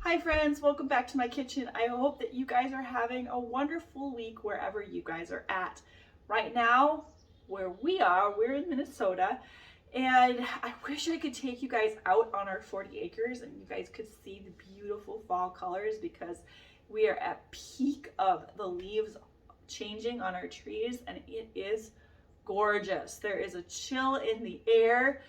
Hi friends, welcome back to my kitchen. I hope that you guys are having a wonderful week wherever you guys are at. Right now, where we are, we're in Minnesota, and I wish I could take you guys out on our 40 acres and you guys could see the beautiful fall colors because we are at peak of the leaves changing on our trees and it is gorgeous. There is a chill in the air.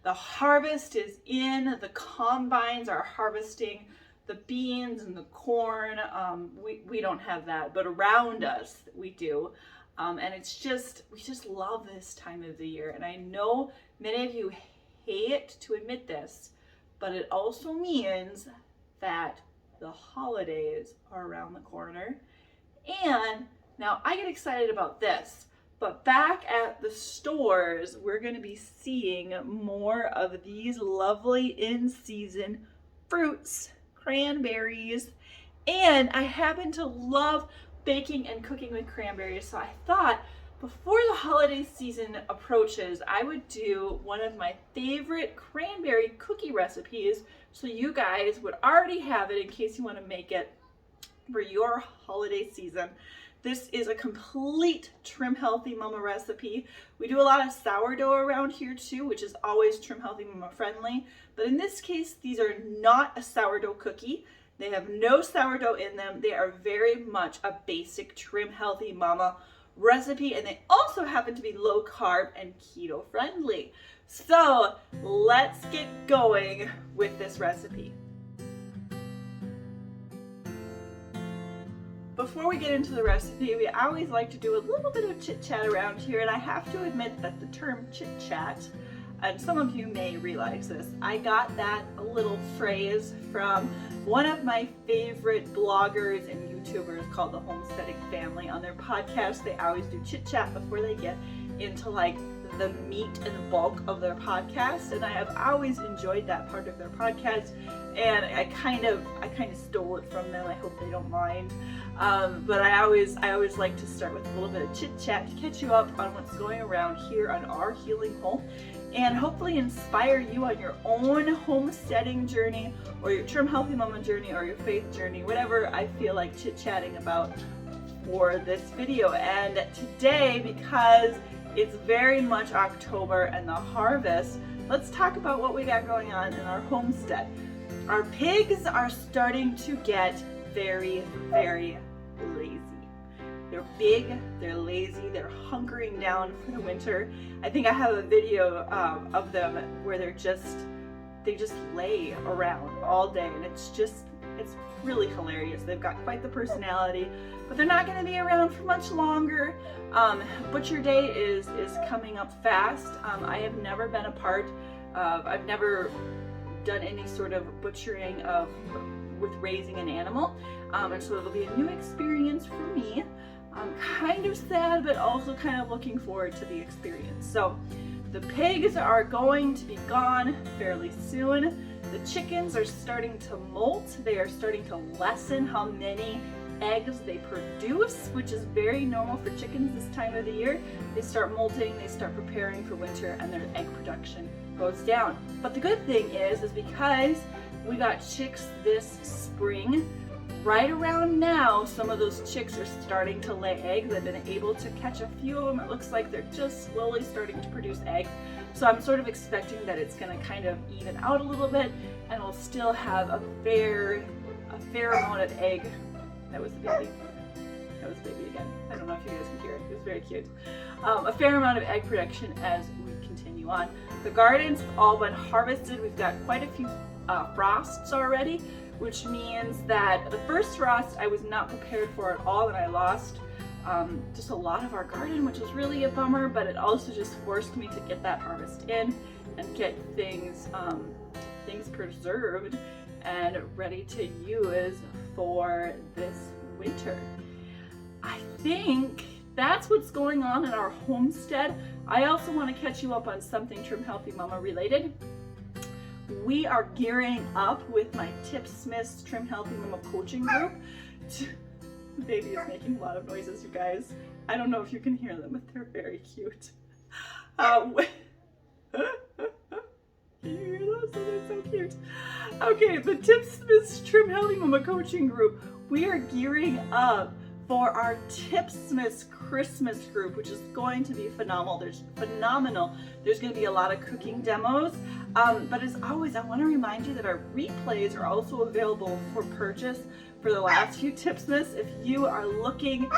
The harvest is in. The combines are harvesting the beans and the corn. We don't have that, but around us we do. And it's just, we just love this time of the year. And I know many of you hate to admit this, but it also means that the holidays are around the corner. And now I get excited about this, but back at the stores, we're going to be seeing more of these lovely in-season fruits, cranberries, and I happen to love baking and cooking with cranberries, so I thought before the holiday season approaches, I would do one of my favorite cranberry cookie recipes so you guys would already have it in case you want to make it for your holiday season. This is a complete Trim Healthy Mama recipe. We do a lot of sourdough around here too, which is always Trim Healthy Mama friendly. But in this case, these are not a sourdough cookie. They have no sourdough in them. They are very much a basic Trim Healthy Mama recipe, and they also happen to be low carb and keto friendly. So let's get going with this recipe. Before we get into the recipe, we always like to do a little bit of chit chat around here, and I have to admit that the term chit chat, and some of you may realize this, I got that little phrase from one of my favorite bloggers and YouTubers called the Homesteading Family. On their podcast, they always do chit chat before they get into like the meat and the bulk of their podcast, and I have always enjoyed that part of their podcast, and I kind of stole it from them. I hope they don't mind. But I always like to start with a little bit of chit chat to catch you up on what's going around here on our healing home, and hopefully inspire you on your own homesteading journey, or your Trim Healthy Mama journey, or your faith journey, whatever I feel like chit chatting about for this video. And today, because it's very much October and the harvest, let's talk about what we got going on in our homestead. Our pigs are starting to get very, very lazy. They're big, they're lazy, they're hunkering down for the winter. I think I have a video of them where they just lay around all day, and it's really hilarious. They've got quite the personality, but they're not going to be around for much longer. Butcher day is coming up fast. I have never been a part of, I've never done any sort of butchering with raising an animal, and so it'll be a new experience for me. I'm kind of sad, but also kind of looking forward to the experience. So the pigs are going to be gone fairly soon. The chickens are starting to molt. They are starting to lessen how many eggs they produce, which is very normal for chickens this time of the year. They start molting, they start preparing for winter, and their egg production goes down. But the good thing is because we got chicks this spring, right around now, some of those chicks are starting to lay eggs. I've been able to catch a few of them. It looks like they're just slowly starting to produce eggs. So I'm sort of expecting that it's going to kind of even out a little bit, and we'll still have a fair amount of egg. That was the baby. That was the baby again. I don't know if you guys can hear it. It was very cute. A fair amount of egg production as we continue on. The gardens have all been harvested. We've got quite a few frosts already, which means that the first frost I was not prepared for at all, and I lost just a lot of our garden, which was really a bummer, but it also just forced me to get that harvest in and get things preserved and ready to use for this winter. I think that's what's going on in our homestead. I also want to catch you up on something Trim Healthy Mama related. We are gearing up with my Tip Smith's Trim Healthy Mama coaching group. The baby is making a lot of noises, you guys. I don't know if you can hear them, but they're very cute. Can you hear those? They're so cute. Okay, the Tipsmith's Trim Healthy Mama coaching group. We are gearing up for our Tipsmith's Christmas group, which is going to be phenomenal. There's going to be a lot of cooking demos. But as always, I want to remind you that our replays are also available for purchase for the last few Tipsmiths. If you are looking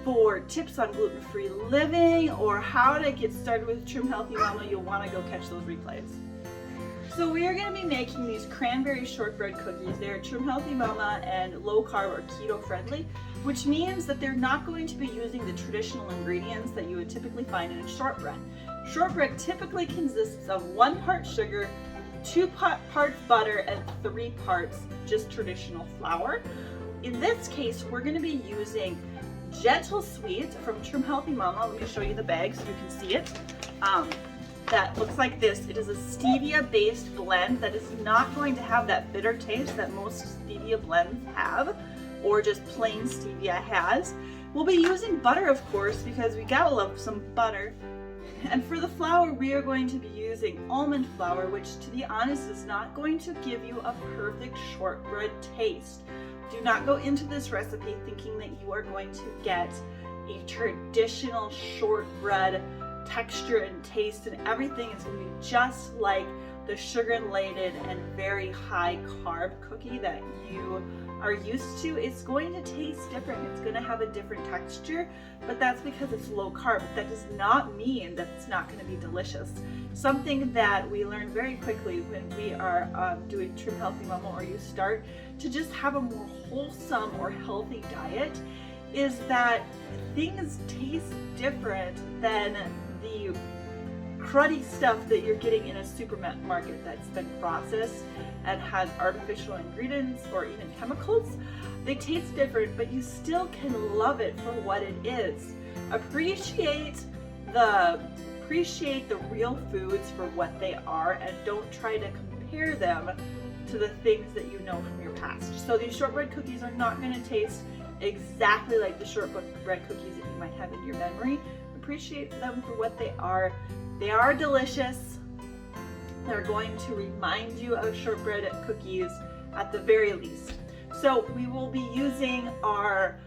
for tips on gluten-free living or how to get started with Trim Healthy Mama, you'll want to go catch those replays. So we are going to be making these cranberry shortbread cookies. They're Trim Healthy Mama and low carb or keto friendly, which means that they're not going to be using the traditional ingredients that you would typically find in a shortbread. Shortbread typically consists of 1 part sugar, 2 parts butter, and 3 parts just traditional flour. In this case, we're going to be using Gentle Sweet from Trim Healthy Mama. Let me show you the bag so you can see it. That looks like this. It is a stevia-based blend that is not going to have that bitter taste that most stevia blends have, or just plain stevia has. We'll be using butter, of course, because we gotta love some butter. And for the flour, we are going to be using almond flour, which, to be honest, is not going to give you a perfect shortbread taste. Do not go into this recipe thinking that you are going to get a traditional shortbread texture and taste, and everything is going to be just like the sugar-laden and very high carb cookie that you are used to. It's going to taste different. It's going to have a different texture, but that's because it's low carb. That does not mean that it's not going to be delicious. Something that we learn very quickly when we are doing Trim Healthy Mama, or you start to just have a more wholesome or healthy diet, is that things taste different than the cruddy stuff that you're getting in a supermarket that's been processed and has artificial ingredients or even chemicals. They taste different, but you still can love it for what it is. Appreciate the real foods for what they are, and don't try to compare them to the things that you know from your past. So these shortbread cookies are not going to taste exactly like the shortbread cookies that you might have in your memory. Appreciate them for what they are. They are delicious. They're going to remind you of shortbread cookies at the very least. So we will be using our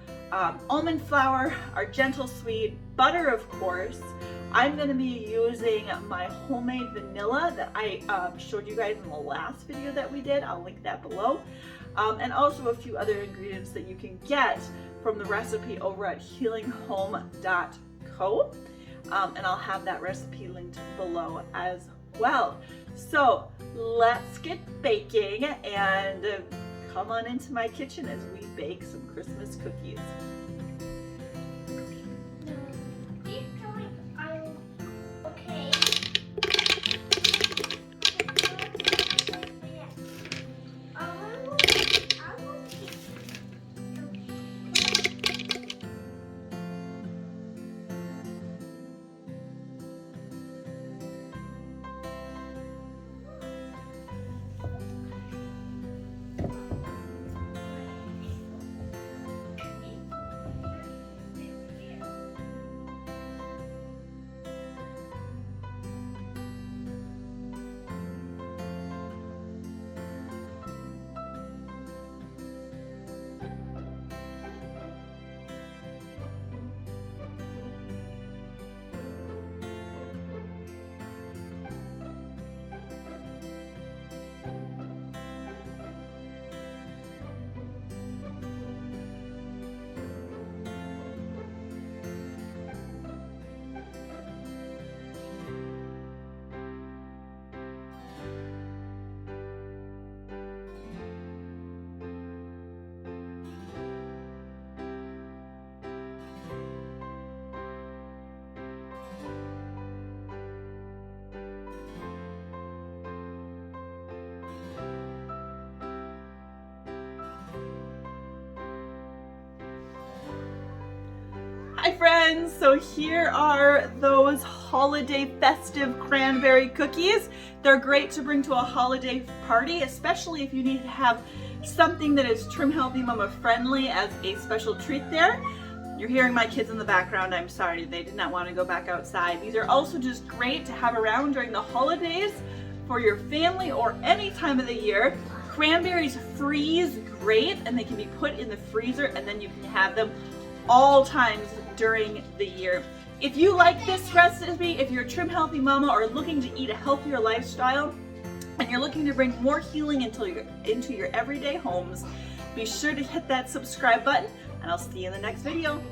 almond flour, our Gentle Sweet, butter, of course. I'm going to be using my homemade vanilla that I showed you guys in the last video that we did. I'll link that below. And also a few other ingredients that you can get from the recipe over at healinghome.co. And I'll have that recipe linked below as well. So let's get baking and come on into my kitchen as we bake some Christmas cookies. Hi friends, so here are those holiday festive cranberry cookies. They're great to bring to a holiday party, especially if you need to have something that is Trim Healthy Mama friendly as a special treat there. You're hearing my kids in the background, I'm sorry, they did not want to go back outside. These are also just great to have around during the holidays for your family or any time of the year. Cranberries freeze great and they can be put in the freezer, and then you can have them all times during the year. If you like this recipe, if you're a trim healthy mama or looking to eat a healthier lifestyle and you're looking to bring more healing into your everyday homes, be sure to hit that subscribe button, and I'll see you in the next video.